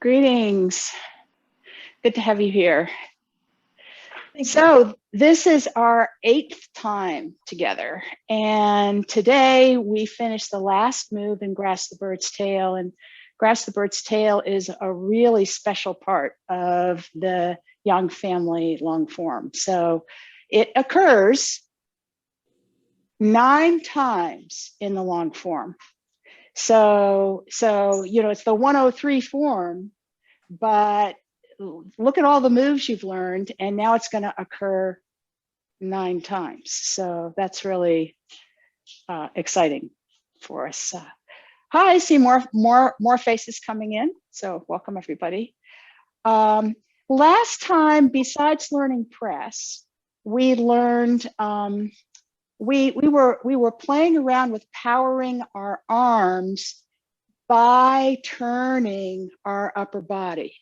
Greetings. Good to have you here. So this is our 8th time together. And today we finished the last move in Grasp the Bird's Tail. And Grasp the Bird's Tail is a really special part of the Yang family long form. So it occurs 9 times in the long form. So you know, it's the 103 form, but look at all the moves you've learned, and now it's going to occur 9 times. So that's really exciting for us. Hi, I see more faces coming in. So welcome everybody. Last time, besides learning press, we learned we were playing around with powering our arms by turning our upper body.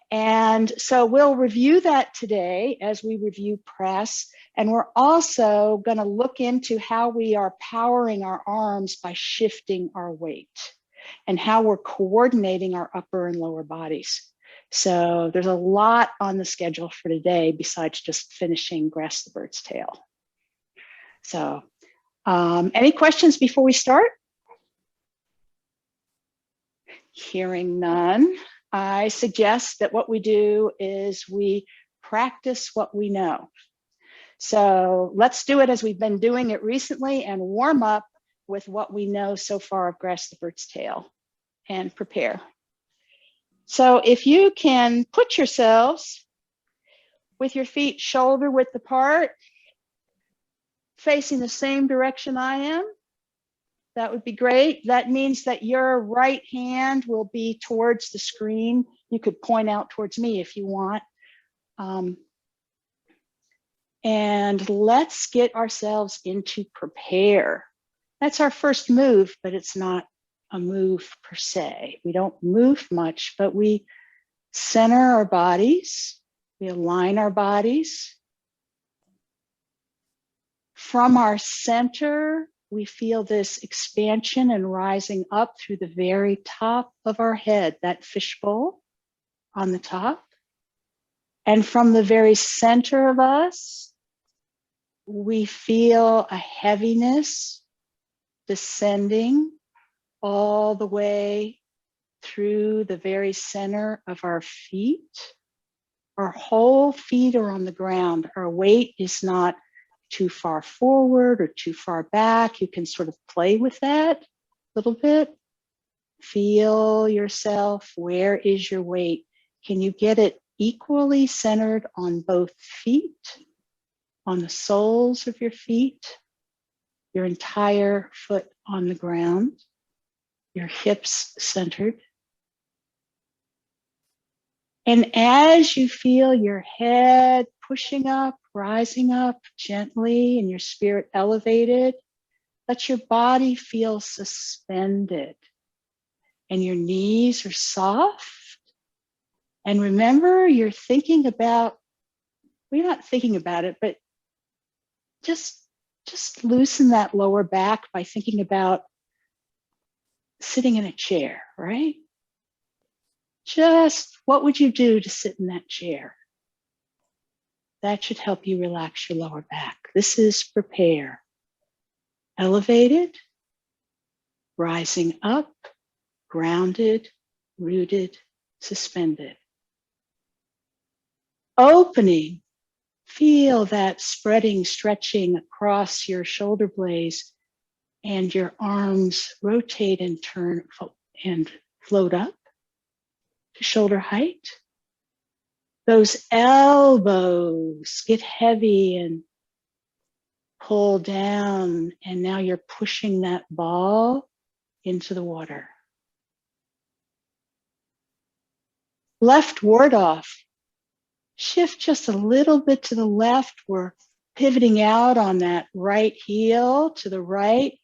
And so we'll review that today as we review press. And we're also going to look into how we are powering our arms by shifting our weight and how we're coordinating our upper and lower bodies. So there's a lot on the schedule for today besides just finishing Grasp the Bird's Tail. So any questions before we start? Hearing none, I suggest that what we do is we practice what we know. So let's do it as we've been doing it recently and warm up with what we know so far of Grasp the Bird's Tail and prepare. So if you can put yourselves with your feet shoulder width apart, facing the same direction I am, that would be great. That means that your right hand will be towards the screen. You could point out towards me if you want. And let's get ourselves into prepare. That's our first move, but it's not a move per se. We don't move much, but we center our bodies. We align our bodies. From our center, we feel this expansion and rising up through the very top of our head, that fishbowl on the top. And from the very center of us, we feel a heaviness descending all the way through the very center of our feet. Our whole feet are on the ground. Our weight is not too far forward or too far back. You can sort of play with that a little bit. Feel yourself. Where is your weight? Can you get it equally centered on both feet, on the soles of your feet, your entire foot on the ground, your hips centered? And as you feel your head pushing up, rising up gently, and your spirit elevated, let your body feel suspended. And your knees are soft. And remember, you're thinking about, we're not thinking about it, but just loosen that lower back by thinking about sitting in a chair, right? Just what would you do to sit in that chair? That should help you relax your lower back. This is prepare. Elevated, rising up, grounded, rooted, suspended. Opening, feel that spreading, stretching across your shoulder blades, and your arms rotate and turn and float up to shoulder height. Those elbows get heavy and pull down, and now you're pushing that ball into the water. Left ward off. Shift just a little bit to the left. We're pivoting out on that right heel to the right.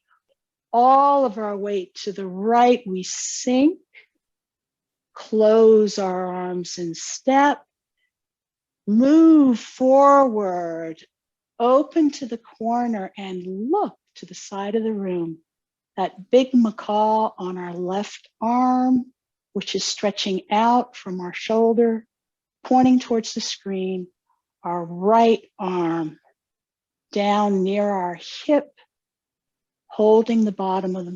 All of our weight to the right. We sink. Close our arms and step. Move forward, open to the corner, and look to the side of the room. That big macaw on our left arm, which is stretching out from our shoulder, pointing towards the screen, our right arm down near our hip, holding the bottom of the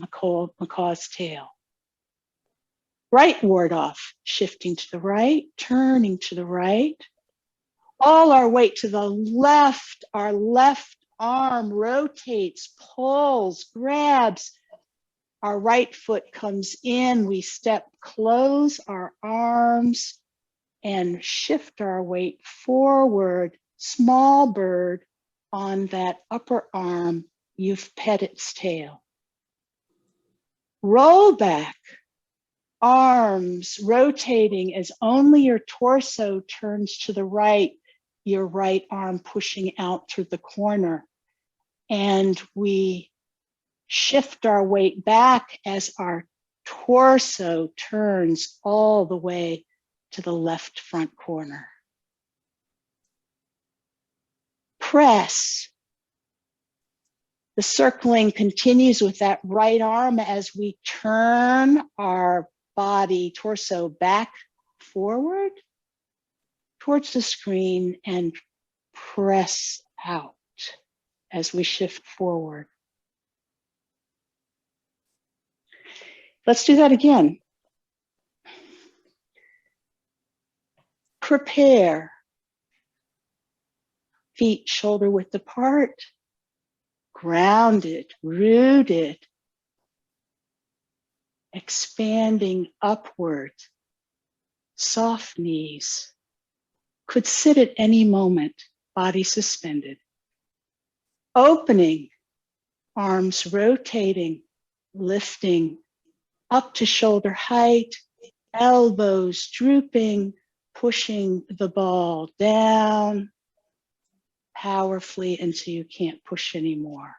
macaw's tail. Right ward off, shifting to the right, turning to the right. All our weight to the left, our left arm rotates, pulls, grabs. Our right foot comes in, we step, close our arms, and shift our weight forward, small bird on that upper arm. You've pet its tail. Roll back, arms rotating as only your torso turns to the right, your right arm pushing out through the corner. And we shift our weight back as our torso turns all the way to the left front corner. Press. The circling continues with that right arm as we turn our body, torso back forward towards the screen and press out as we shift forward. Let's do that again. Prepare. Feet shoulder width apart, grounded, rooted, expanding upward, soft knees. Could sit at any moment, body suspended. Opening, arms rotating, lifting up to shoulder height, elbows drooping, pushing the ball down powerfully until you can't push anymore.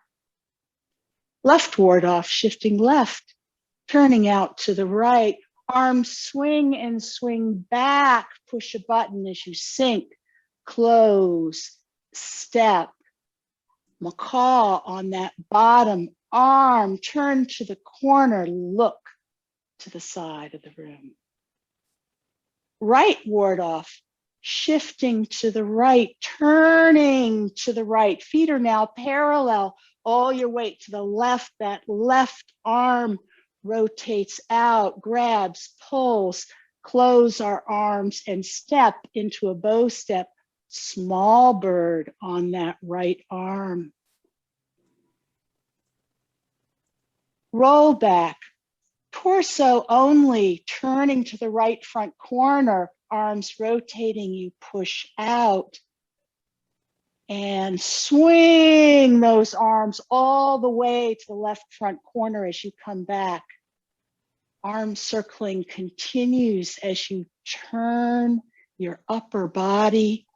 Left ward off, shifting left, turning out to the right, arms swing and swing back, push a button as you sink, close, step, macaw on that bottom arm, turn to the corner, look to the side of the room. Right ward off, shifting to the right, turning to the right. Feet are now parallel, all your weight to the left, that left arm rotates out, grabs, pulls, close our arms and step into a bow step, small bird on that right arm. Roll back, torso only, turning to the right front corner, arms rotating, you push out. And swing those arms all the way to the left front corner as you come back. Arm circling continues as you turn your upper body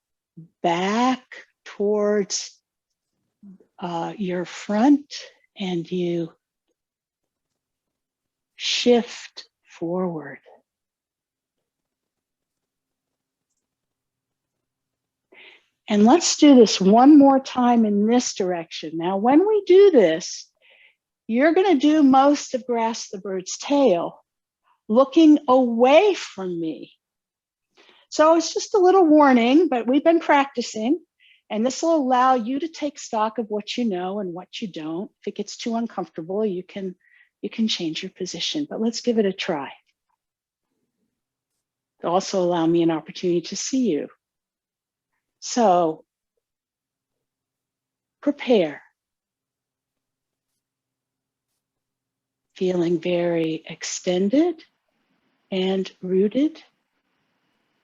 back towards your front and you shift forward. And let's do this one more time in this direction. Now, when we do this, you're going to do most of grasp the bird's tail, looking away from me. So it's just a little warning, but we've been practicing, and this will allow you to take stock of what you know and what you don't. If it gets too uncomfortable, you can change your position, but let's give it a try. It'll also allow me an opportunity to see you. So prepare. Feeling very extended and rooted,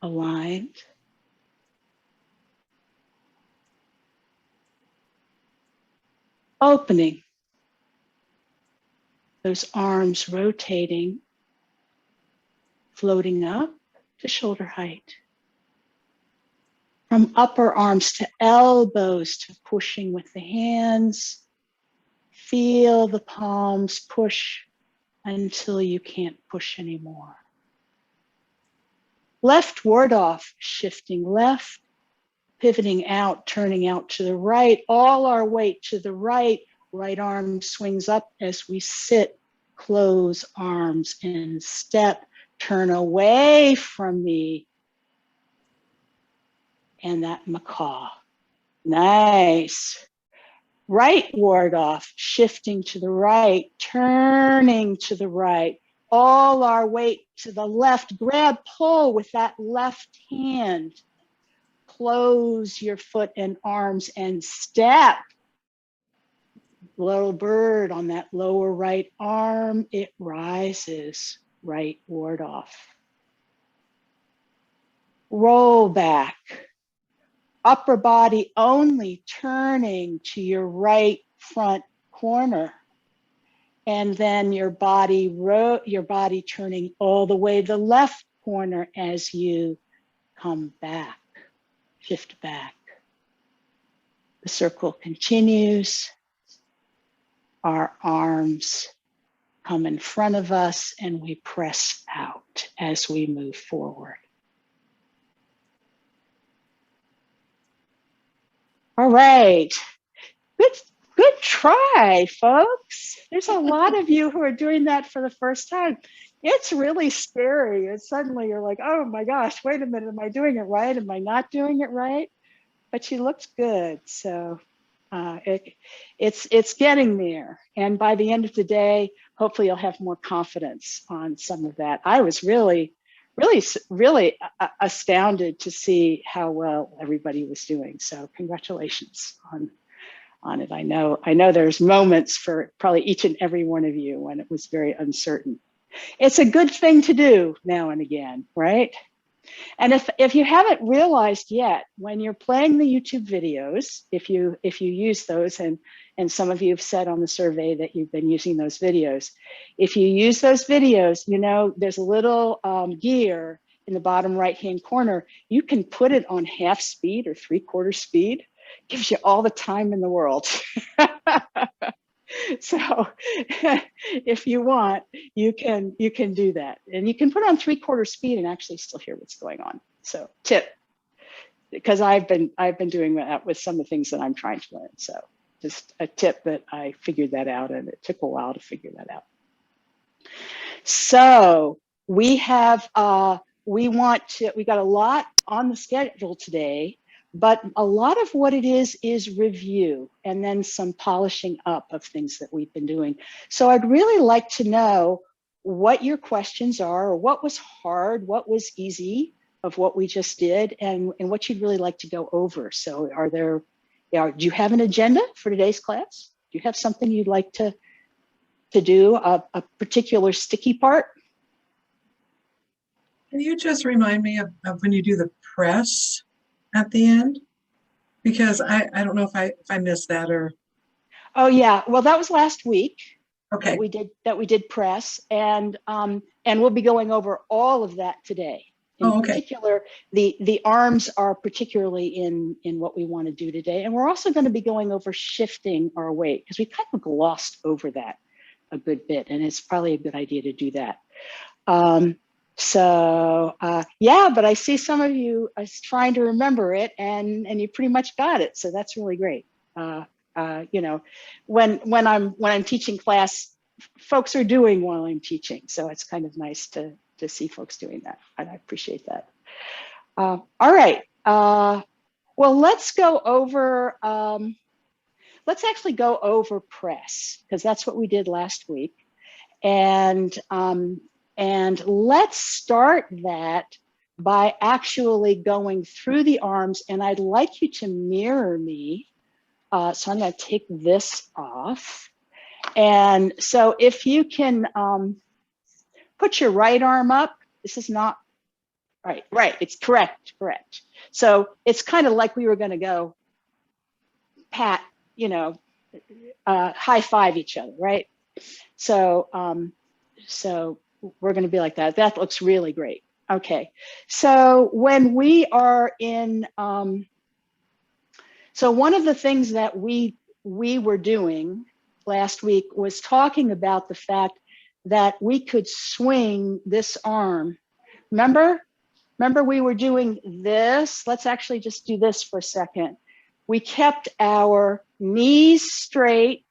aligned. Opening. Those arms rotating, floating up to shoulder height. From upper arms to elbows to pushing with the hands. Feel the palms push until you can't push anymore. Left ward off, shifting left, pivoting out, turning out to the right, all our weight to the right. Right arm swings up as we sit, close arms and step, Turn away from me and that macaw. Nice. Right ward off, shifting to the right, turning to the right. All our weight to the left. Grab, pull with that left hand. Close your foot and arms and step. Little bird on that lower right arm, it rises. Right ward off. Roll back. Upper body only turning to your right front corner. And then your body turning all the way to the left corner as you come back, shift back. The circle continues. Our arms come in front of us and we press out as we move forward. All right, good try, folks. There's a lot of you who are doing that for the first time. It's really scary. It's suddenly you're like, oh my gosh, wait a minute, am I doing it right? Am I not doing it right? But she looks good, so it's getting there. And by the end of the day, hopefully you'll have more confidence on some of that. I was really astounded to see how well everybody was doing. So congratulations on it. I know there's moments for probably each and every one of you when it was very uncertain. It's a good thing to do now and again, right? And if you haven't realized yet, when you're playing the YouTube videos, if you use those, and some of you have said on the survey that you've been using those videos, if you use those videos, you know, there's a little gear in the bottom right-hand corner. You can put it on half speed or 3/4 speed. Gives you all the time in the world. So if you want, you can do that, and you can put it on 3/4 speed and actually still hear what's going on. So tip, because I've been doing that with some of the things that I'm trying to learn. So just a tip that I figured that out, and it took a while to figure that out. So we have we got a lot on the schedule today. But a lot of what it is review and then some polishing up of things that we've been doing. So I'd really like to know what your questions are, or what was hard, what was easy of what we just did, and what you'd really like to go over. So do you have an agenda for today's class? Do you have something you'd like to do, a particular sticky part? Can you just remind me of when you do the press at the end? Because I don't know if I missed that or. Oh yeah, well that was last week. Okay. That we did press, and we'll be going over all of that today. In particular, the arms are particularly in what we want to do today, and we're also going to be going over shifting our weight, because we kind of glossed over that a good bit, and it's probably a good idea to do that. Yeah, but I see some of you are trying to remember it, and you pretty much got it. So that's really great. You know, when I'm teaching class, folks are doing while I'm teaching. So it's kind of nice to see folks doing that. And I appreciate that. All right. Well, let's go over. Let's actually go over press, because that's what we did last week. And let's start that by actually going through the arms, and I'd like you to mirror me. So I'm going to take this off. And so if you can put your right arm up, this is not, right, it's correct. So it's kind of like we were going to go pat, you know, high five each other, right? So, so we're going to be like that. That looks really great. Okay, so when we are in, so one of the things that we were doing last week was talking about the fact that we could swing this arm. Remember we were doing this. Let's actually just do this for a second. We kept our knees straight.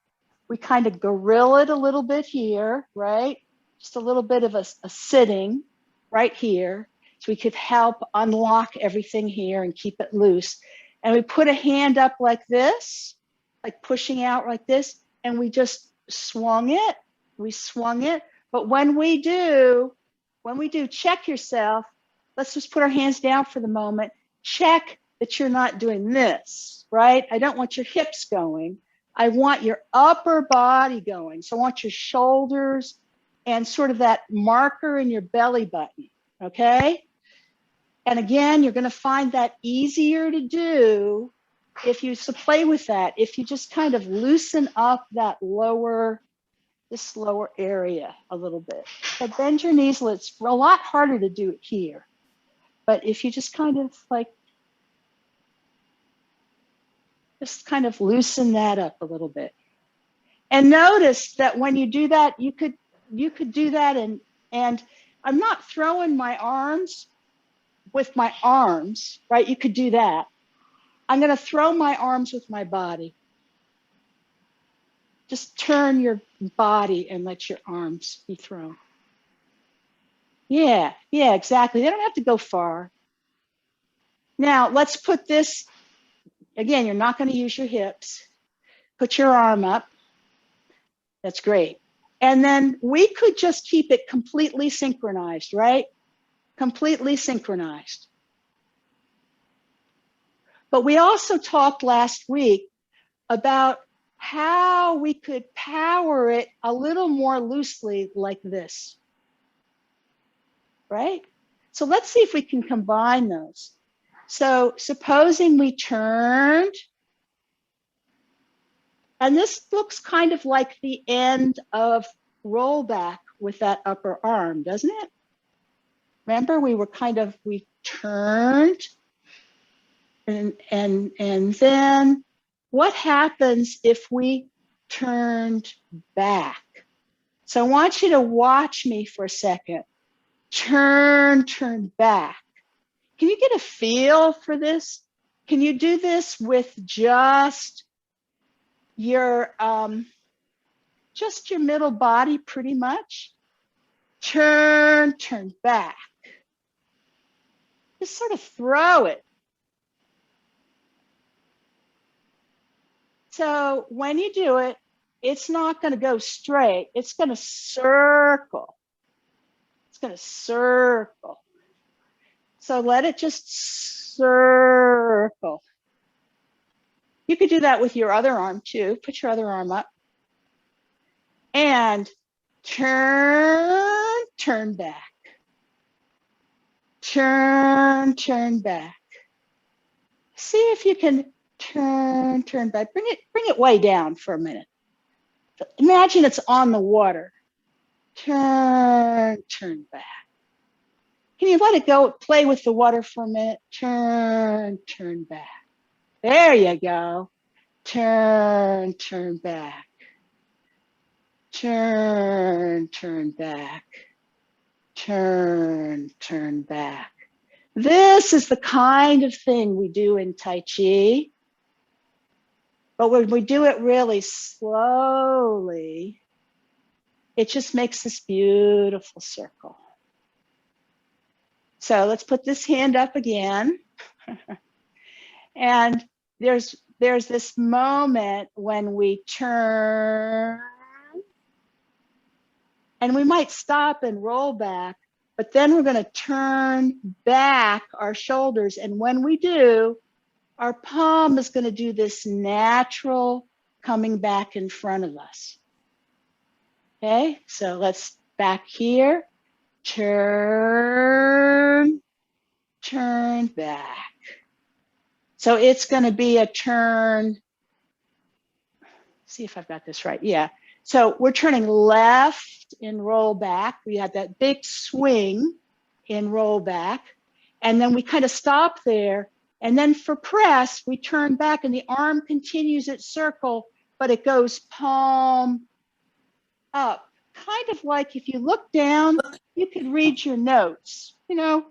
We kind of gorillaed a little bit here, right? Just a little bit of a sitting. right here. So we could help unlock everything here and keep it loose. And we put a hand up like this, like pushing out like this, and we just swung it. We swung it. But when we do, check yourself. Let's just put our hands down for the moment. Check that you're not doing this, right? I don't want your hips going. I want your upper body going. So I want your shoulders and sort of that marker in your belly button, okay? And again, you're gonna find that easier to do if you play with that, if you just kind of loosen up that this lower area a little bit. So bend your knees, it's a lot harder to do it here. But if you just kind of like, just kind of loosen that up a little bit. And notice that when you do that, you could do that and I'm not throwing my arms with my arms, right? You could do that. I'm gonna throw my arms with my body. Just turn your body and let your arms be thrown. Yeah, exactly. They don't have to go far. Now let's put this, again, you're not gonna use your hips. Put your arm up. That's great. And then we could just keep it completely synchronized, right? Completely synchronized. But we also talked last week about how we could power it a little more loosely like this, right? So let's see if we can combine those. So supposing we turned, and this looks kind of like the end of rollback with that upper arm, doesn't it? Remember, we turned, and then what happens if we turned back? So I want you to watch me for a second. Turn back. Can you get a feel for this? Can you do this with just your middle body pretty much? Turn back. Just sort of throw it. So when you do it, it's not going to go straight. It's going to circle. It's going to circle. So let it just circle. You could do that with your other arm too. Put your other arm up. And turn back. Turn back. See if you can turn back. Bring it way down for a minute. Imagine it's on the water. Turn back. Can you let it go? Play with the water for a minute. Turn back. There you go. Turn back. Turn back. Turn back. This is the kind of thing we do in Tai Chi. But when we do it really slowly, it just makes this beautiful circle. So let's put this hand up again. And there's this moment when we turn, and we might stop and roll back, but then we're going to turn back our shoulders. And when we do, our palm is going to do this natural coming back in front of us. Okay, so let's back here. Turn back. So it's going to be a turn. See if I've got this right. Yeah. So we're turning left in roll back. We had that big swing in roll back. And then we kind of stop there. And then for press, we turn back and the arm continues its circle, but it goes palm up. Kind of like if you look down, you could read your notes. You know,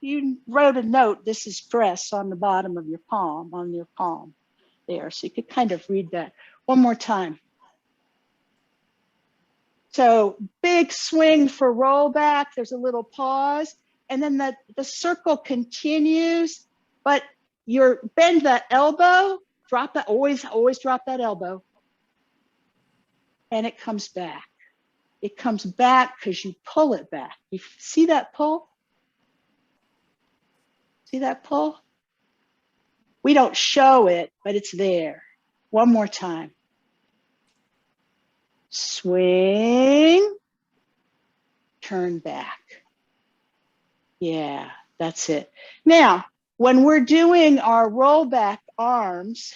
you wrote a note, this is press on the bottom of your palm, on your palm there. So you could kind of read that. One more time. So big swing for rollback. There's a little pause. And then the circle continues, but you're bend that elbow, drop that, always drop that elbow. And it comes back. It comes back because you pull it back. You see that pull? See that pull? We don't show it, but it's there. One more time. Swing, turn back. Yeah, that's it. Now, when we're doing our rollback arms,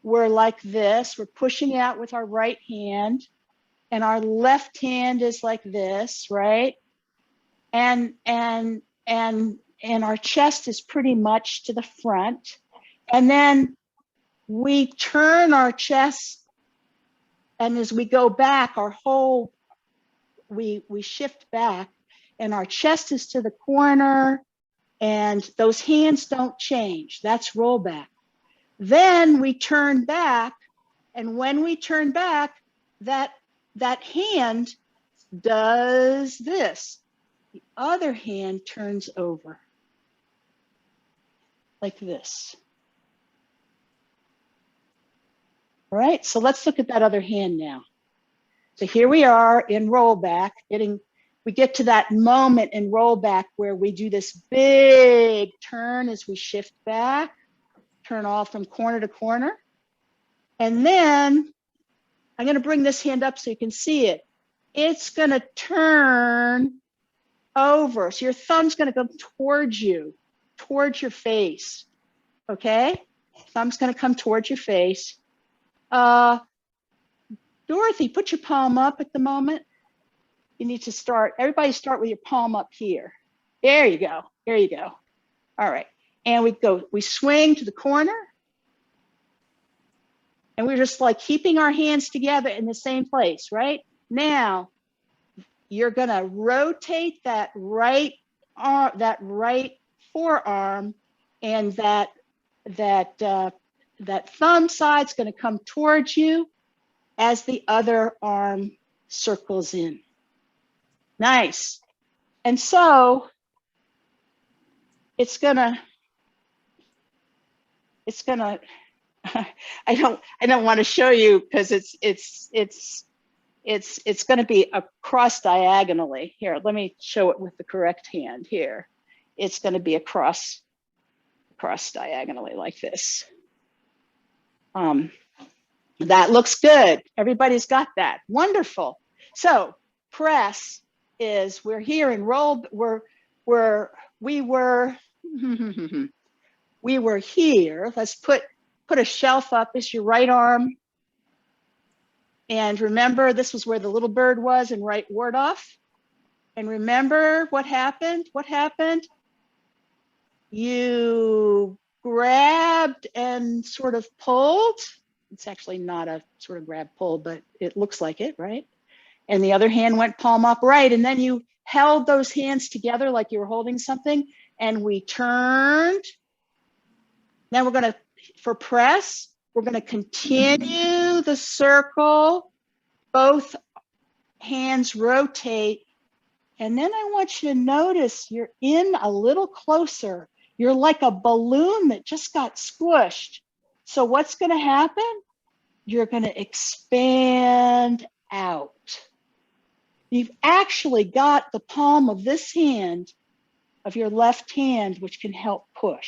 we're like this. We're pushing out with our right hand, and our left hand is like this, right? And our chest is pretty much to the front. And then we turn our chest, and as we go back, our whole, we shift back, and our chest is to the corner, and those hands don't change. That's rollback. Then we turn back, and when we turn back, that hand does this. The other hand turns over like this. All right, so let's look at that other hand now. So here we are in rollback, we get to that moment in rollback where we do this big turn as we shift back, turn all from corner to corner. And then I'm going to bring this hand up so you can see it. It's going to turn over. So your thumb's going to come towards you, towards your face. Okay? Thumb's going to come towards your face. Dorothy, put your palm up at the moment. You need to start, everybody start with your palm up here. There you go. There you go. All right. And we swing to the corner. And we're just like keeping our hands together in the same place, right? Now, you're gonna rotate that right arm, that right forearm, and that thumb side's gonna come towards you as the other arm circles in. Nice. And so it's gonna I don't want to show you because it's going to be across diagonally. Here, let me show it with the correct hand here. It's going to be across diagonally like this. That looks good. Everybody's got that. Wonderful. So press is, we're here in roll, we were here. Let's put a shelf up as your right arm. And remember, this was where the little bird was in right ward off. And remember what happened? What happened? You grabbed and sort of pulled. It's actually not a sort of grab pull, but it looks like it, right? And the other hand went palm up, right? And then you held those hands together like you were holding something, and we turned. Now we're gonna, for press, we're gonna continue the circle, both hands rotate, and then I want you to notice you're in a little closer. You're like a balloon that just got squished. So what's gonna happen? You're gonna expand out. You've actually got the palm of this hand, of your left hand, which can help to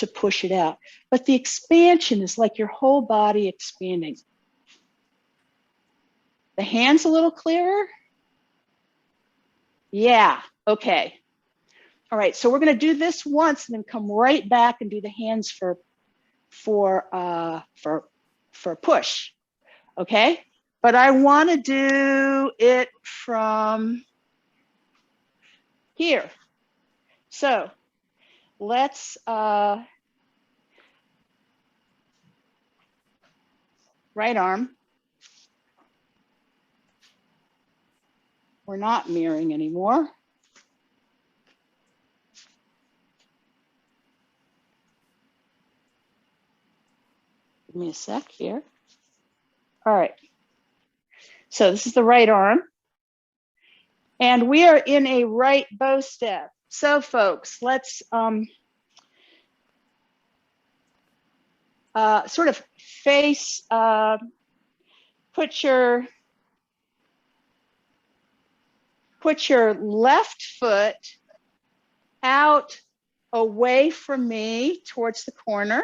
push it out. But the expansion is like your whole body expanding. The hand's a little clearer? Yeah, okay. All right, so we're gonna do this once and then come right back and do the hands for push, okay? But I wanna do it from here. So let's, right arm. We're not mirroring anymore. Give me a sec here. All right. So this is the right arm. And we are in a right bow step. So folks, let's sort of face, put your left foot out away from me towards the corner.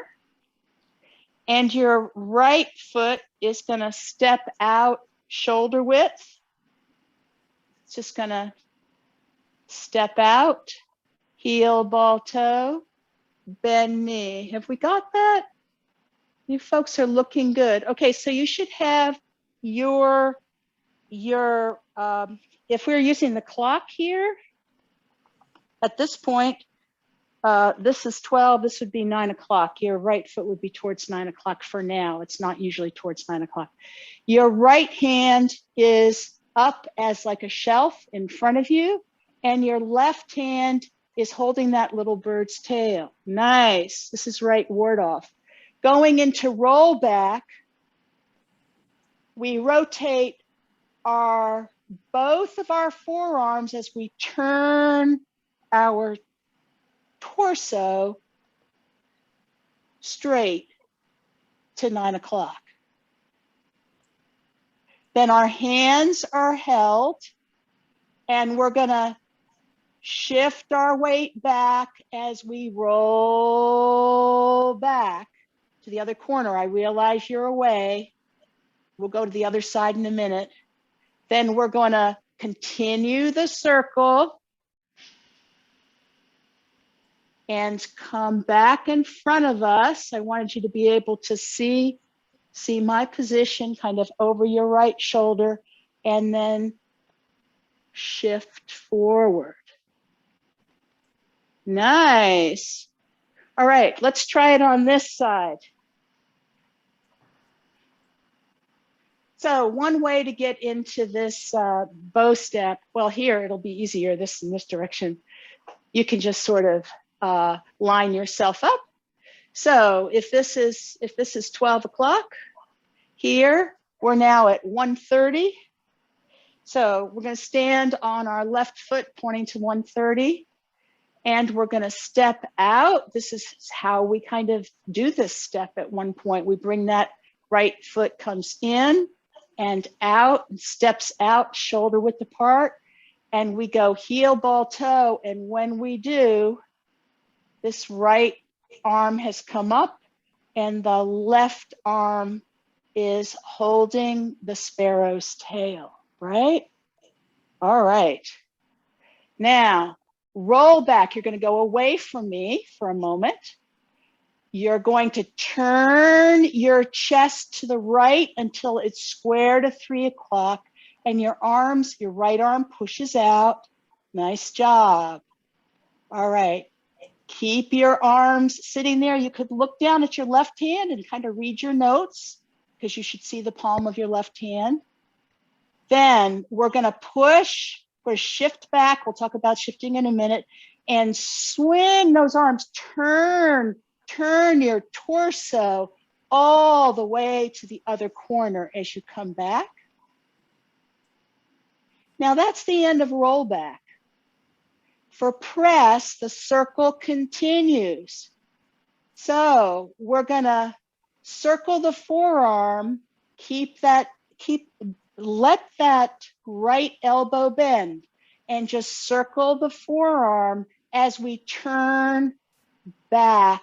And your right foot is gonna step out shoulder width. It's just gonna step out, heel, ball, toe, bend knee. Have we got that? You folks are looking good. Okay, so you should have your if we're using the clock here, at this point, this is 12, this would be 9 o'clock. Your right foot would be towards 9 o'clock for now. It's not usually towards 9 o'clock. Your right hand is up as like a shelf in front of you, and your left hand is holding that little bird's tail. Nice. This is right ward off. Going into roll back, we rotate both of our forearms as we turn our torso straight to 9 o'clock. Then our hands are held, and we're gonna shift our weight back as we roll back to the other corner. I realize you're away. We'll go to the other side in a minute. Then we're gonna continue the circle and come back in front of us. I wanted you to be able to see my position kind of over your right shoulder, and then shift forward. Nice. All right, let's try it on this side. So one way to get into this bow step, well, here it'll be easier, this in this direction. You can just sort of line yourself up. So if this is 12 o'clock, here we're now at 1:30. So we're going to stand on our left foot pointing to 1:30, and we're going to step out. This is how we kind of do this step at one point. We bring that right foot comes in and out and steps out shoulder width apart, and we go heel, ball, toe. And when we do, this right arm has come up and the left arm is holding the sparrow's tail, right? All right. Now, roll back. You're going to go away from me for a moment. You're going to turn your chest to the right until it's square to 3 o'clock, and your right arm pushes out. Nice job. All right. Keep your arms sitting there. You could look down at your left hand and kind of read your notes, because you should see the palm of your left hand. Then we're going to push, we're going to shift back. We'll talk about shifting in a minute, and swing those arms. Turn your torso all the way to the other corner as you come back. Now that's the end of rollback. For press, the circle continues. So we're gonna circle the forearm, let that right elbow bend, and just circle the forearm as we turn back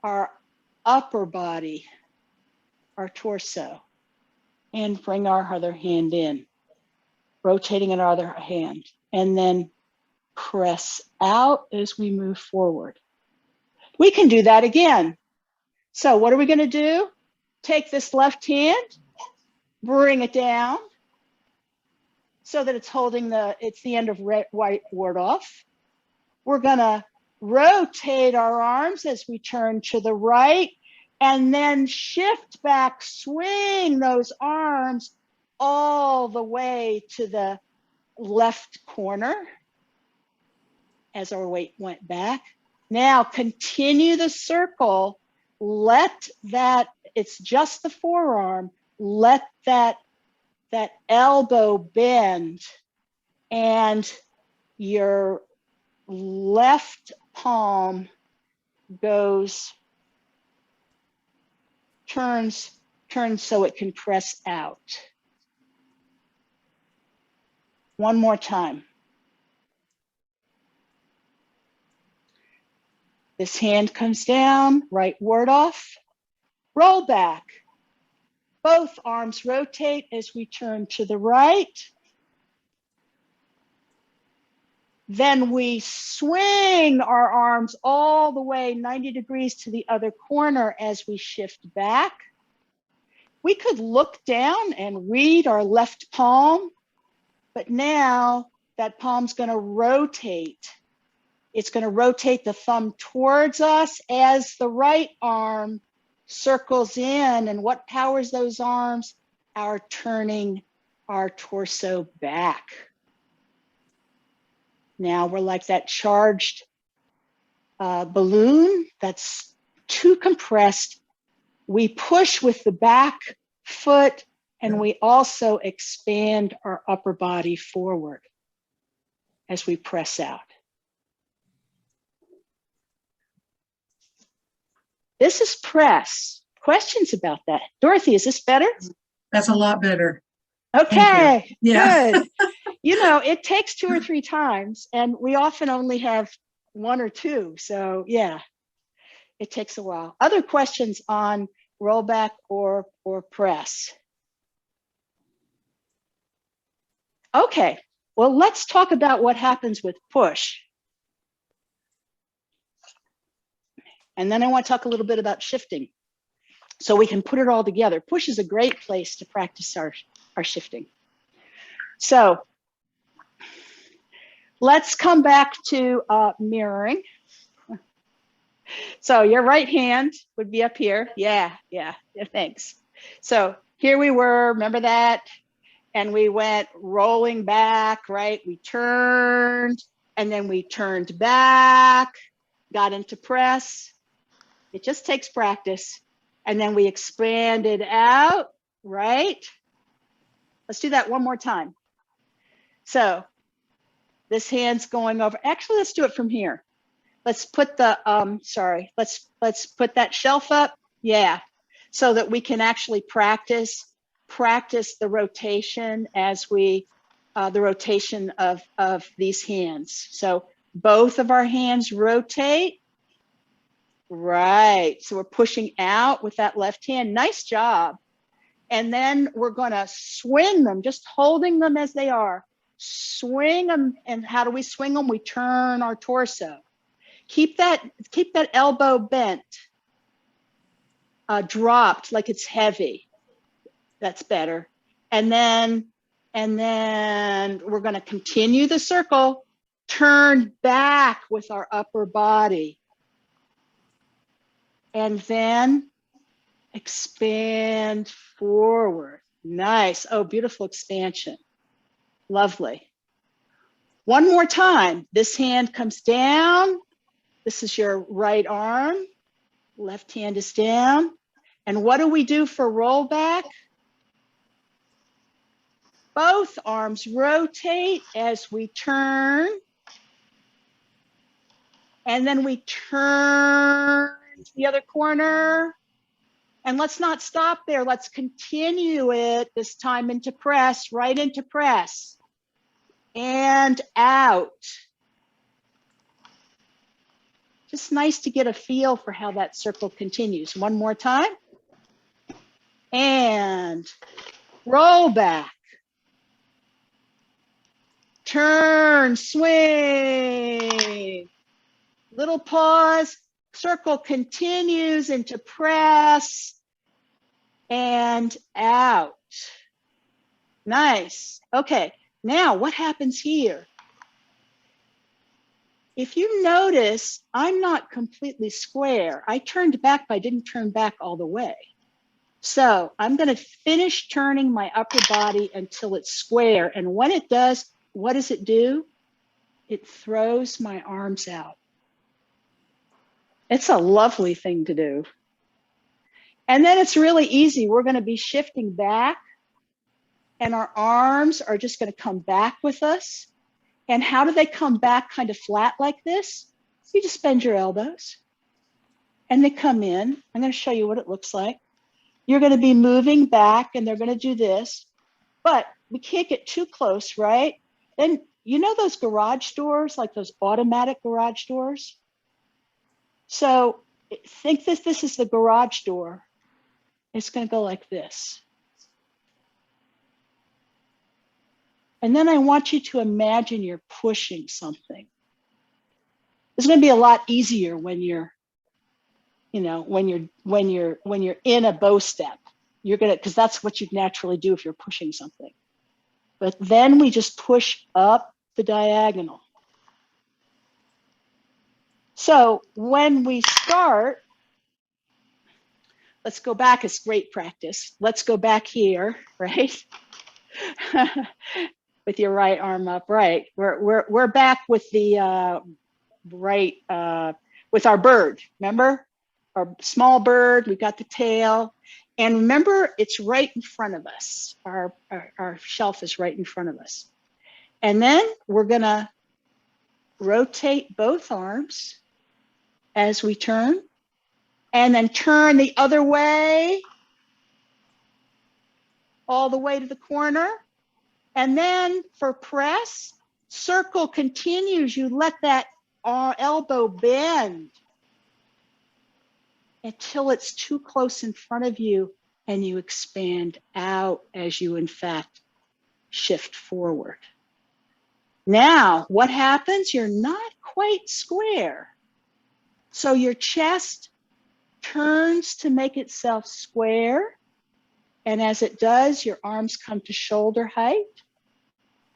our upper body, our torso, and bring our other hand in, rotating our other hand, and then press out as we move forward. We can do that again. So what are we going to do? Take this left hand, bring it down so that it's holding it's the end of white ward off. We're going to rotate our arms as we turn to the right, and then shift back, swing those arms all the way to the left corner as our weight went back. Now continue the circle. It's just the forearm. let that elbow bend, and your left palm turns so it can press out. One more time. This hand comes down, right ward off, roll back. Both arms rotate as we turn to the right. Then we swing our arms all the way 90 degrees to the other corner as we shift back. We could look down and read our left palm, but now that palm's going to rotate. It's going to rotate the thumb towards us as the right arm circles in. And what powers those arms? Our turning our torso back. Now we're like that charged balloon that's too compressed. We push with the back foot, and we also expand our upper body forward as we press out. This is press. Questions about that? Dorothy, is this better? That's a lot better. Okay, Yeah. good. You know, it takes 2 or 3 times, and we often only have 1 or 2. So yeah, it takes a while. Other questions on rollback or press? Okay, well, let's talk about what happens with push. And then I want to talk a little bit about shifting, so we can put it all together. Push is a great place to practice our shifting. So let's come back to mirroring. So your right hand would be up here. Yeah, thanks. So here we were, remember that? And we went rolling back, right? We turned, and then we turned back, got into press. It just takes practice. And then we expanded out, right? Let's do that one more time. So this hand's going over. Actually, let's do it from here. Let's put the, let's put that shelf up. Yeah, so that we can actually practice the rotation as we, the rotation of these hands. So both of our hands rotate. Right, so we're pushing out with that left hand. Nice job. And then we're gonna swing them, just holding them as they are. Swing them, and how do we swing them? We turn our torso. Keep that elbow bent, dropped like it's heavy. That's better. And then we're gonna continue the circle, turn back with our upper body. And then expand forward. Nice. Oh, beautiful expansion. Lovely. One more time. This hand comes down. This is your right arm. Left hand is down. And what do we do for rollback? Both arms rotate as we turn. And then we turn to the other corner. And let's not stop there. Let's continue it this time into press, right into press. And out. Just nice to get a feel for how that circle continues. One more time. And roll back. Turn, swing. Little pause. Circle continues into press and out. Nice. Okay, now what happens here? If you notice, I'm not completely square. I turned back, but I didn't turn back all the way. So I'm going to finish turning my upper body until it's square. And when it does, what does it do? It throws my arms out. It's a lovely thing to do. And then it's really easy. We're going to be shifting back, and our arms are just going to come back with us. And how do they come back kind of flat like this? You just bend your elbows and they come in. I'm going to show you what it looks like. You're going to be moving back and they're going to do this, but we can't get too close, right? Then, you know those garage doors, like those automatic garage doors? So think this is the garage door. It's going to go like this. And then I want you to imagine you're pushing something. It's going to be a lot easier when you're, you know, when you're in a bow step. You're going to, because that's what you'd naturally do if you're pushing something. But then we just push up the diagonal. So when we start, let's go back. It's great practice. Let's go back here, right? With your right arm up, right? We're back with the right, with our bird. Remember, our small bird. We got the tail, and remember, it's right in front of us. Our shelf is right in front of us, and then we're gonna rotate both arms as we turn, and then turn the other way, all the way to the corner. And then for press, circle continues. You let that elbow bend until it's too close in front of you, and you expand out as you, in fact, shift forward. Now, what happens? You're not quite square. So your chest turns to make itself square. And as it does, your arms come to shoulder height.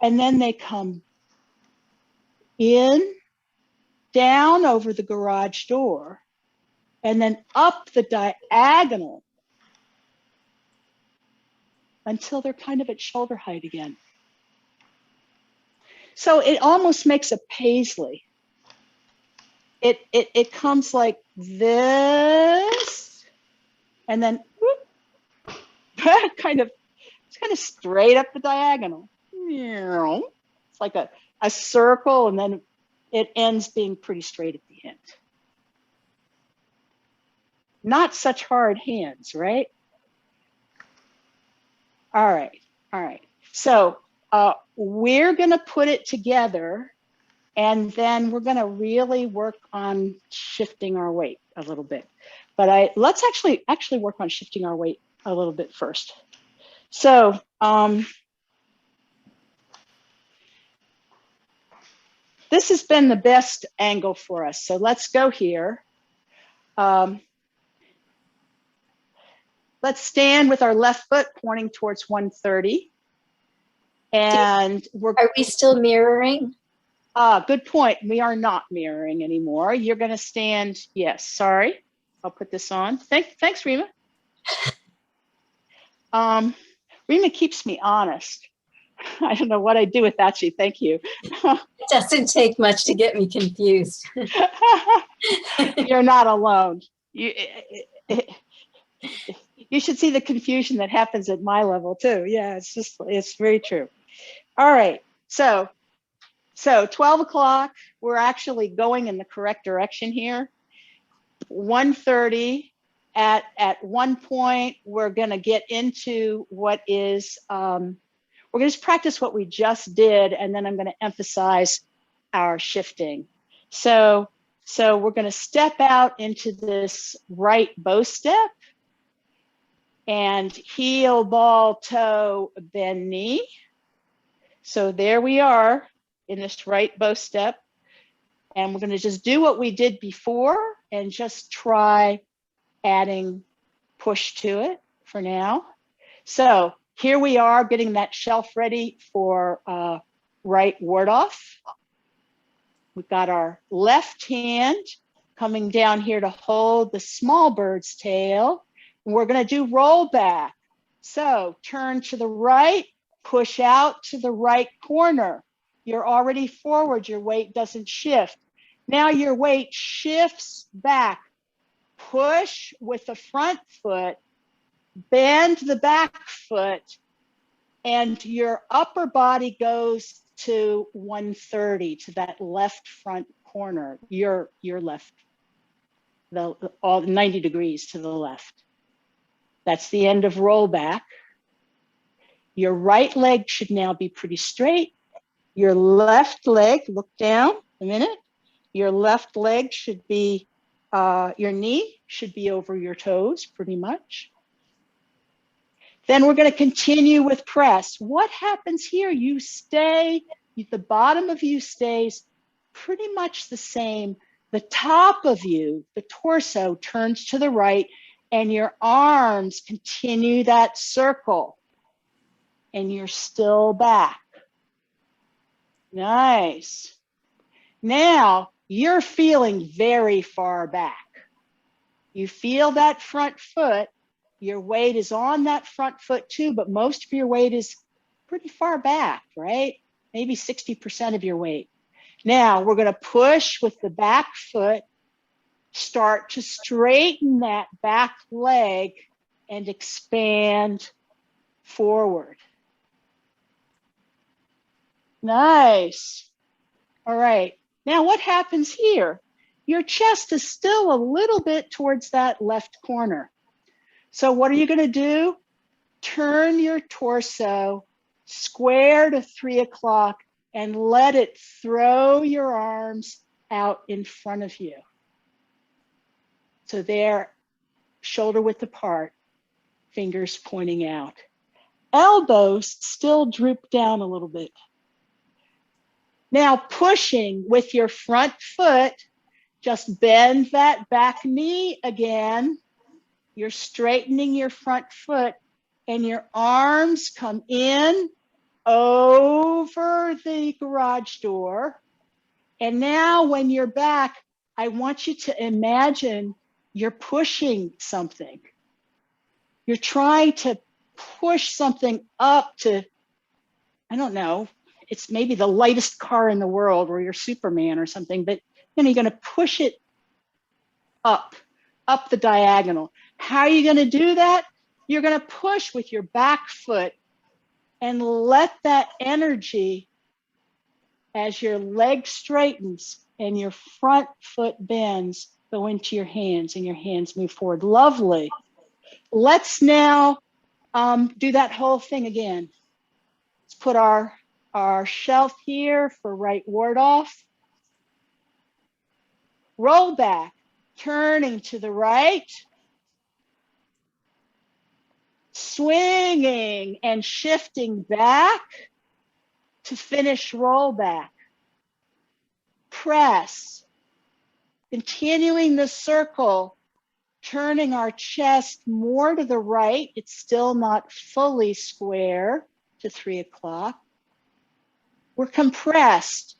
And then they come in, down over the garage door, and then up the diagonal until they're kind of at shoulder height again. So it almost makes a paisley. It comes like this, and then whoop, kind of straight up the diagonal. It's like a circle, and then it ends being pretty straight at the end. Not such hard hands, right? All right. So we're gonna put it together, and then we're gonna really work on shifting our weight a little bit. But let's actually work on shifting our weight a little bit first. So this has been the best angle for us. So let's go here. Let's stand with our left foot pointing towards 130. And are we still mirroring? Good point. We are not mirroring anymore. You're going to stand. Yes. Sorry. I'll put this on. Thanks, Rima. Rima keeps me honest. I don't know what I'd do without you. Thank you. It doesn't take much to get me confused. You're not alone. You should see the confusion that happens at my level too. Yeah, it's very true. All right, so 12 o'clock, we're actually going in the correct direction here. 1:30, at one point, we're gonna get into what is, we're gonna just practice what we just did, and then I'm gonna emphasize our shifting. So we're gonna step out into this right bow step, and heel, ball, toe, bend knee. So there we are in this right bow step. And we're gonna just do what we did before and just try adding push to it for now. So here we are getting that shelf ready for right ward off. We've got our left hand coming down here to hold the small bird's tail. We're gonna do roll back. So turn to the right, push out to the right corner. You're already forward, your weight doesn't shift. Now your weight shifts back push with the front foot, bend the back foot, and your upper body goes to 130, to that left front corner, your left, all 90 degrees to the left. That's the end of rollback. Your right leg should now be pretty straight. Your left leg, look down a minute. Your left leg should be, your knee should be over your toes pretty much. Then we're going to continue with press. What happens here? You stay, the bottom of you stays pretty much the same. The top of you, the torso, turns to the right, and your arms continue that circle, and you're still back. Nice. Now you're feeling very far back. You feel that front foot. Your weight is on that front foot too, but most of your weight is pretty far back, right? Maybe 60% of your weight. Now we're going to push with the back foot, start to straighten that back leg and expand forward. Nice. All right. Now what happens here? Your chest is still a little bit towards that left corner. So what are you going to do? Turn your torso square to 3 o'clock and let it throw your arms out in front of you. So they're shoulder width apart, fingers pointing out. Elbows still droop down a little bit. Now pushing with your front foot, just bend that back knee again. You're straightening your front foot and your arms come in over the garage door. And now when you're back, I want you to imagine you're pushing something. You're trying to push something up to, I don't know, it's maybe the lightest car in the world, or you're Superman or something, but you know, you're going to push it up the diagonal. How are you going to do that? You're going to push with your back foot and let that energy, as your leg straightens and your front foot bends, go into your hands, and your hands move forward. Lovely. Let's now do that whole thing again. Let's put our shelf here for right ward off. Roll back, turning to the right, swinging and shifting back to finish roll back. Press, continuing the circle, turning our chest more to the right. It's still not fully square to 3 o'clock. We're compressed.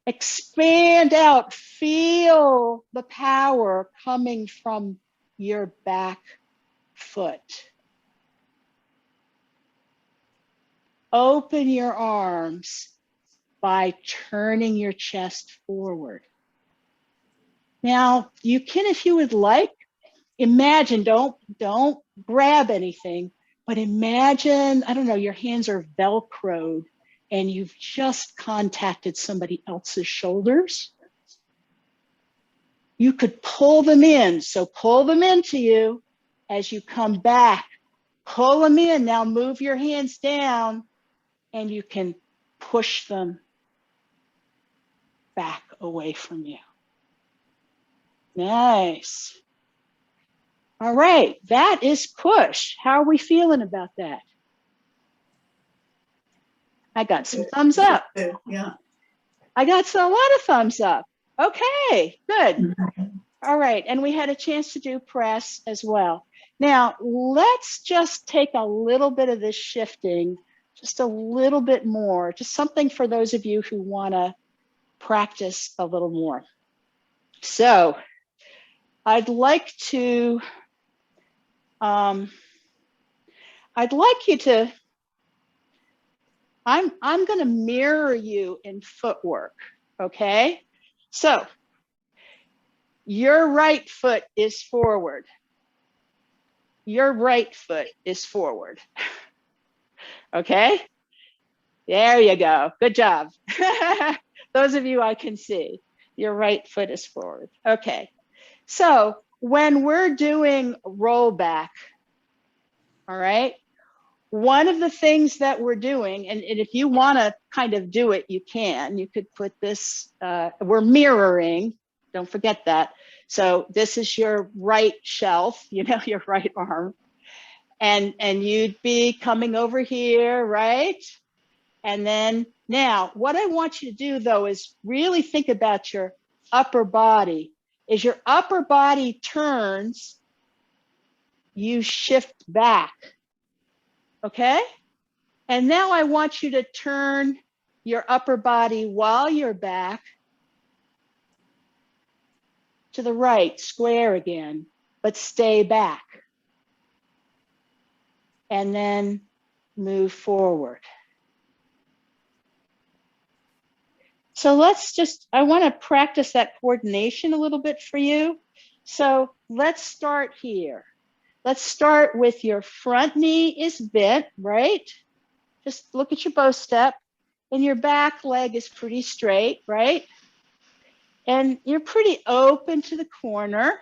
Expand out, feel the power coming from your back foot. Open your arms by turning your chest forward. Now, you can, if you would like, imagine, don't grab anything, but imagine, I don't know, your hands are Velcroed and you've just contacted somebody else's shoulders. You could pull them in. So pull them into you as you come back. Pull them in. Now move your hands down and you can push them back away from you. Nice. All right, that is push. How are we feeling about that? I got some thumbs up. Yeah. I got a lot of thumbs up. Okay, good. All right, and we had a chance to do press as well. Now, let's just take a little bit of this shifting, just a little bit more, just something for those of you who want to practice a little more. So I'd like you to, I'm going to mirror you in footwork, okay? So Your right foot is forward. Your right foot is forward. Okay? There you go. Good job. Those of you I can see, your right foot is forward. Okay. So when we're doing rollback, all right, one of the things that we're doing, and if you want to kind of do it, you can. You could put this, we're mirroring, don't forget that. So this is your right shelf, you know, your right arm. And you'd be coming over here, right? And then now what I want you to do though is really think about your upper body. As your upper body turns, you shift back, okay? And now I want you to turn your upper body while you're back to the right, square again, but stay back. And then move forward. So let's just, I want to practice that coordination a little bit for you. So let's start here. Let's start with your front knee is bent, right? Just look at your bow step, and your back leg is pretty straight, right? And you're pretty open to the corner.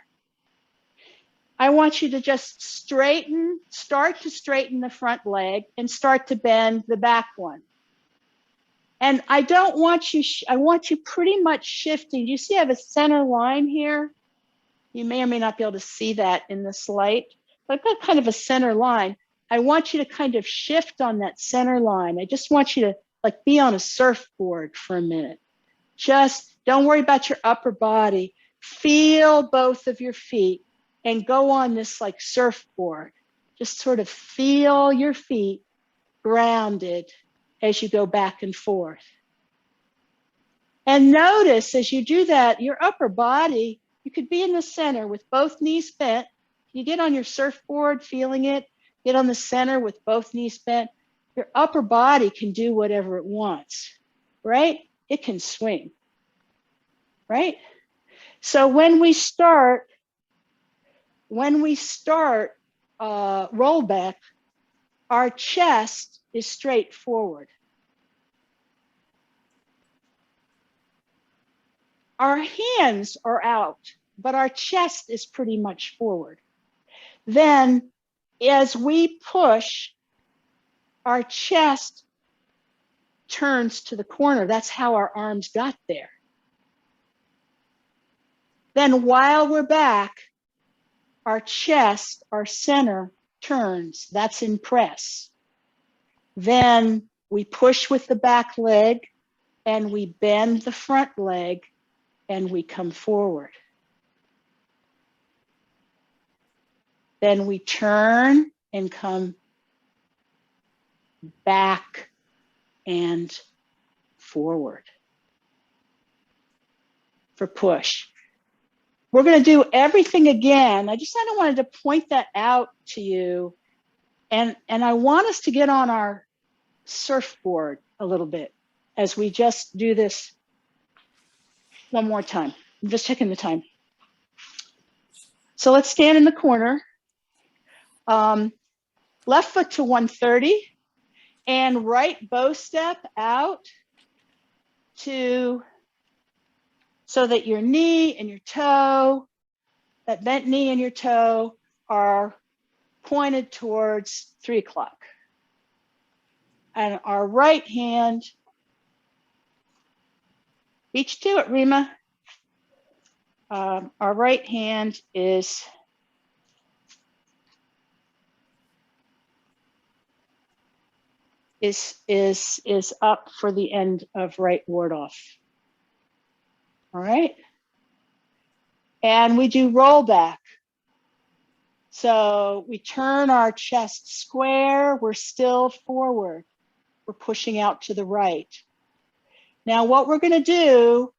I want you to just straighten, start to straighten the front leg and start to bend the back one. And I don't want you, I want you pretty much shifting. You see I have a center line here? You may or may not be able to see that in this light, but I've got kind of a center line. I want you to kind of shift on that center line. I just want you to like be on a surfboard for a minute. Just don't worry about your upper body. Feel both of your feet and go on this like surfboard. Just sort of feel your feet grounded as you go back and forth. And notice as you do that, your upper body, you could be in the center with both knees bent. You get on your surfboard, feeling it, get on the center with both knees bent. Your upper body can do whatever it wants, right? It can swing, right? So when we start rollback, our chest is straight forward. Our hands are out, but our chest is pretty much forward. Then as we push, our chest turns to the corner. That's how our arms got there. Then while we're back, our chest, our center turns. That's in press. Then we push with the back leg and we bend the front leg and we come forward. Then we turn and come back and forward for push. We're going to do everything again. I just kind of wanted to point that out to you. And I want us to get on our surfboard a little bit as we just do this one more time. I'm just checking the time. So let's stand in the corner. Left foot to 130 and right bow step out to, so that your knee and your toe, that bent knee and your toe are pointed towards 3 o'clock. And our right hand, reach to it, Rima. Our right hand is up for the end of right ward off. All right. And we do roll back. So we turn our chest square. We're still forward. We're pushing out to the right. Now what we're going to do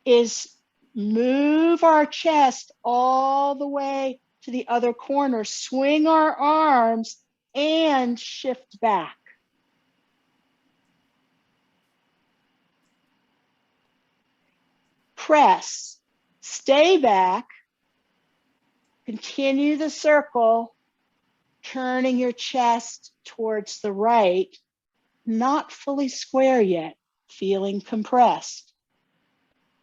is move our chest all the way to the other corner, swing our arms and shift back. Press, Stay back. Continue the circle, turning your chest towards the right, not fully square yet, feeling compressed.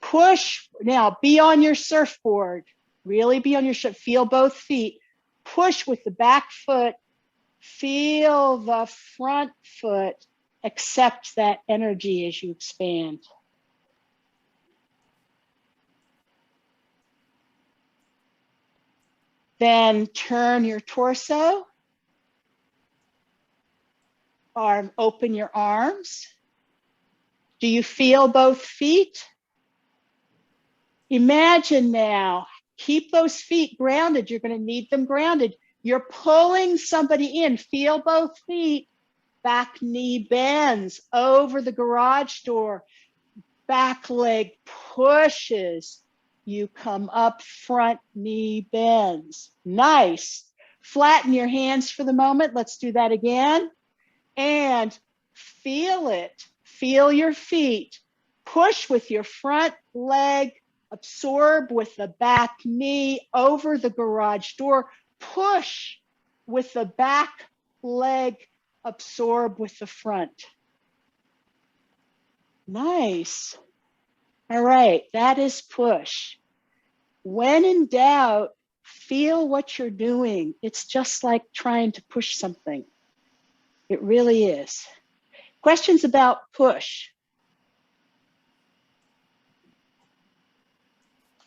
Push, now be on your surfboard, really be on your feel both feet. Push with the back foot, feel the front foot, accept that energy as you expand. Then turn your torso, open your arms. Do you feel both feet? Imagine now, keep those feet grounded. You're going to need them grounded. You're pulling somebody in. Feel both feet. Back knee bends over the garage door. Back leg pushes. You come up, front knee bends. Nice. Flatten your hands for the moment. Let's do that again. And feel it. Feel your feet. Push with your front leg. Absorb with the back knee over the garage door. Push with the back leg. Absorb with the front. Nice. All right, that is push. When in doubt, feel what you're doing. It's just like trying to push something. It really is. Questions about push?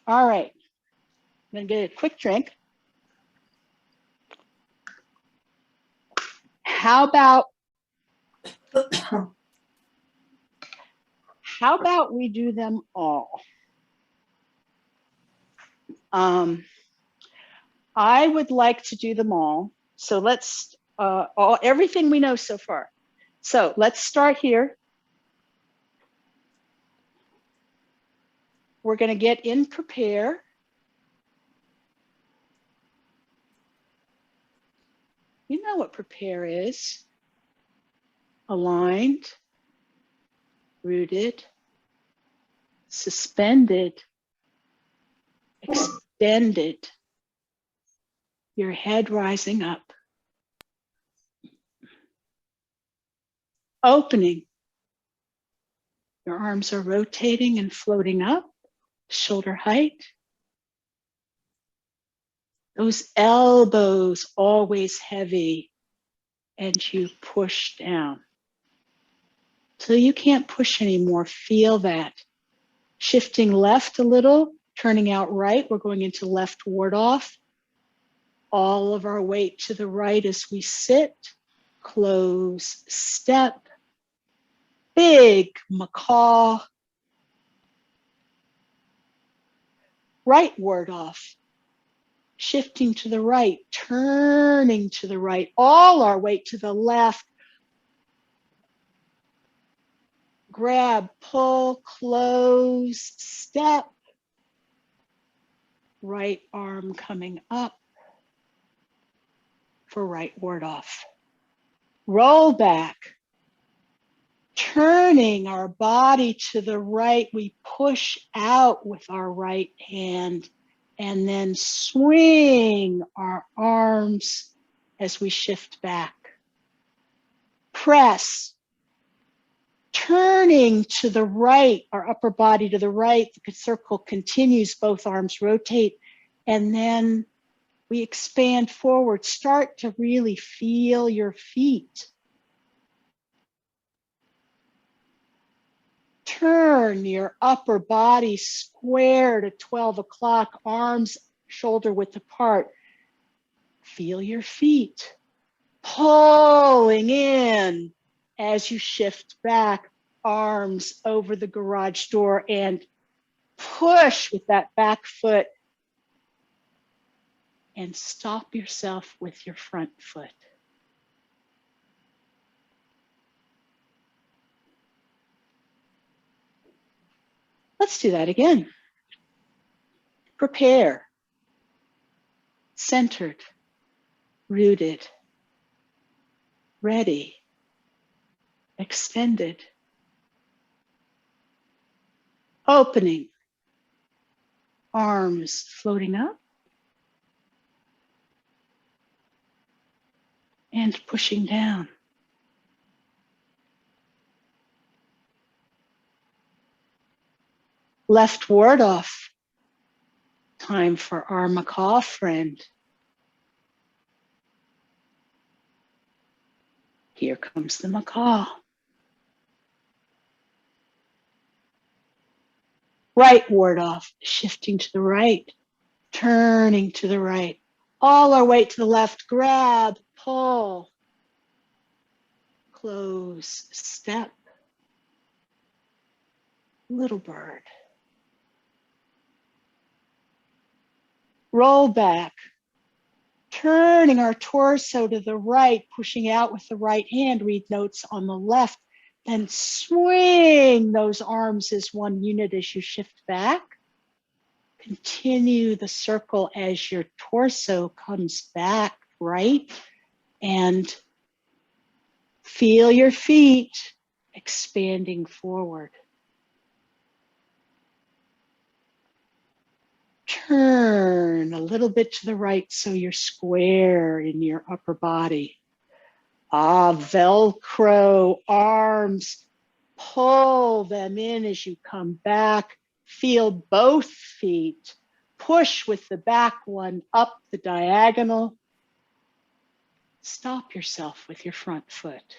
All right, I'm gonna get a quick drink. How about we do them all? I would like to do them all. So let's, everything we know so far. So let's start here. We're going to get in prepare. You know what prepare is. Aligned, rooted, suspended, extended. Your head rising up. Opening. Your arms are rotating and floating up, shoulder height. Those elbows always heavy, and you push down. Till you can't push anymore, feel that. Shifting left a little, turning out right, we're going into left ward off. All of our weight to the right as we sit, close step, big macaw, right ward off, shifting to the right, turning to the right, all our weight to the left, grab, pull, close, step, right arm coming up for right ward off. Roll back, turning our body to the right, we push out with our right hand and then swing our arms as we shift back. Press, turning to the right, our upper body to the right, the circle continues, both arms rotate, and then we expand forward. Start to really feel your feet. Turn your upper body square to 12 o'clock, arms shoulder width apart. Feel your feet pulling in as you shift back, arms over the garage door, and push with that back foot and stop yourself with your front foot. Let's do that again. Prepare, centered, rooted, ready, extended, opening, arms floating up and pushing down. Left ward off. Time for our macaw friend. Here comes the macaw. Right ward off, shifting to the right, turning to the right. All our weight to the left, grab, pull, close, step. Little bird. Roll back, turning our torso to the right, pushing out with the right hand, read notes on the left, then swing those arms as one unit as you shift back. Continue the circle as your torso comes back right, and feel your feet expanding forward. Turn a little bit to the right so you're square in your upper body. Velcro arms, pull them in as you come back. Feel both feet. Push with the back one up the diagonal. Stop yourself with your front foot.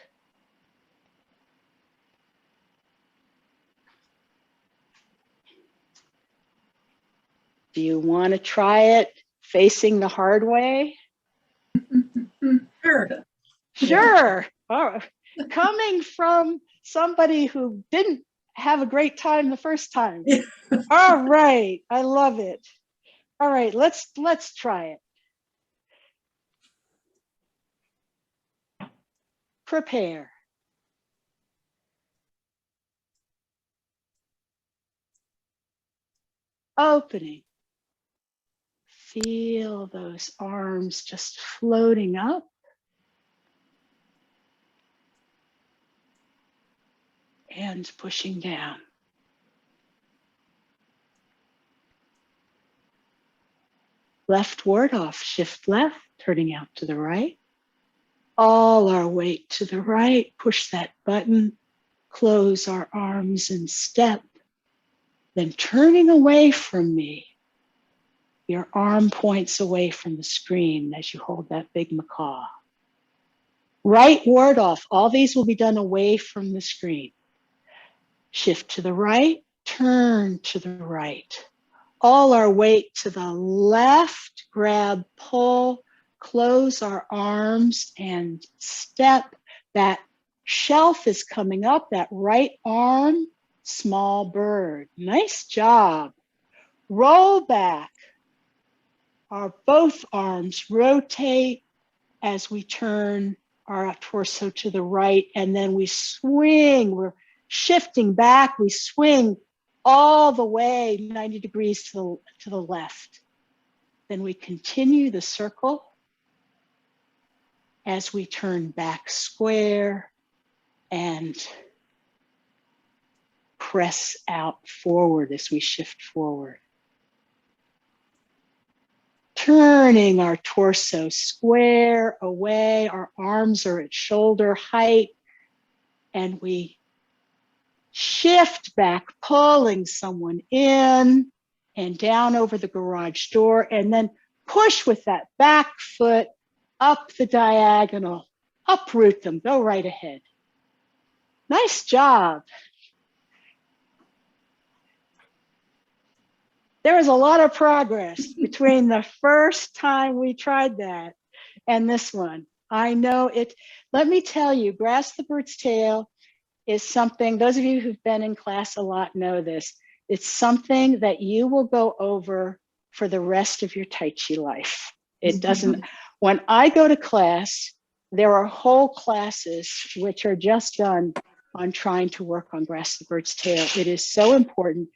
Do you want to try it facing the hard way? Sure. Sure. Oh, coming from somebody who didn't have a great time the first time. Yeah. All right. I love it. All right, let's try it. Prepare. Opening. Feel those arms just floating up. And pushing down. Left ward off, shift left, turning out to the right. All our weight to the right, push that button, close our arms and step. Then turning away from me, your arm points away from the screen as you hold that big macaw. Right ward off, all these will be done away from the screen. Shift to the right, turn to the right. All our weight to the left, grab, pull, close our arms and step. That shelf is coming up, that right arm, small bird. Nice job. Roll back. Our both arms rotate as we turn our torso to the right, and then we swing. We're shifting back, we swing all the way 90 degrees to the left. Then we continue the circle as we turn back square and press out forward as we shift forward. Turning our torso square away, our arms are at shoulder height, and we shift back, pulling someone in and down over the garage door, and then push with that back foot up the diagonal, uproot them, go right ahead. Nice job. There was a lot of progress between the first time we tried that and this one. I know it. Let me tell you, grasp the bird's tail is something, those of you who've been in class a lot know this. It's something that you will go over for the rest of your Tai Chi life. It doesn't, when I go to class, there are whole classes which are just done on trying to work on grasp the bird's tail. It is so important,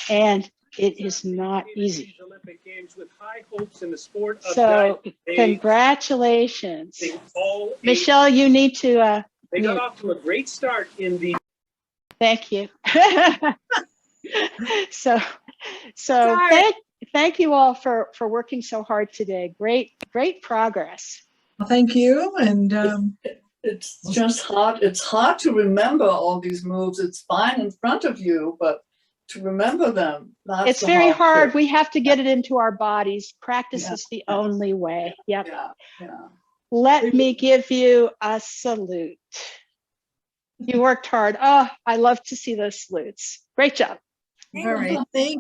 and it is not easy. Olympic Games with high hopes in the sport of So diving. congratulations. All Michelle, you need to, they got off to a great start in the. thank you. So Sorry. thank Thank you all for working so hard today. Great progress. Well, thank you. And It's just hard. It's hard to remember all these moves. It's fine in front of you, but to remember them, that's It's the very hard. trick. We have to get it into our bodies. Practice Yeah, is the yeah. only way. Yep. Yeah. Let me give you a salute. You worked hard. Oh, I love to see those salutes. Great job. all right, thank you.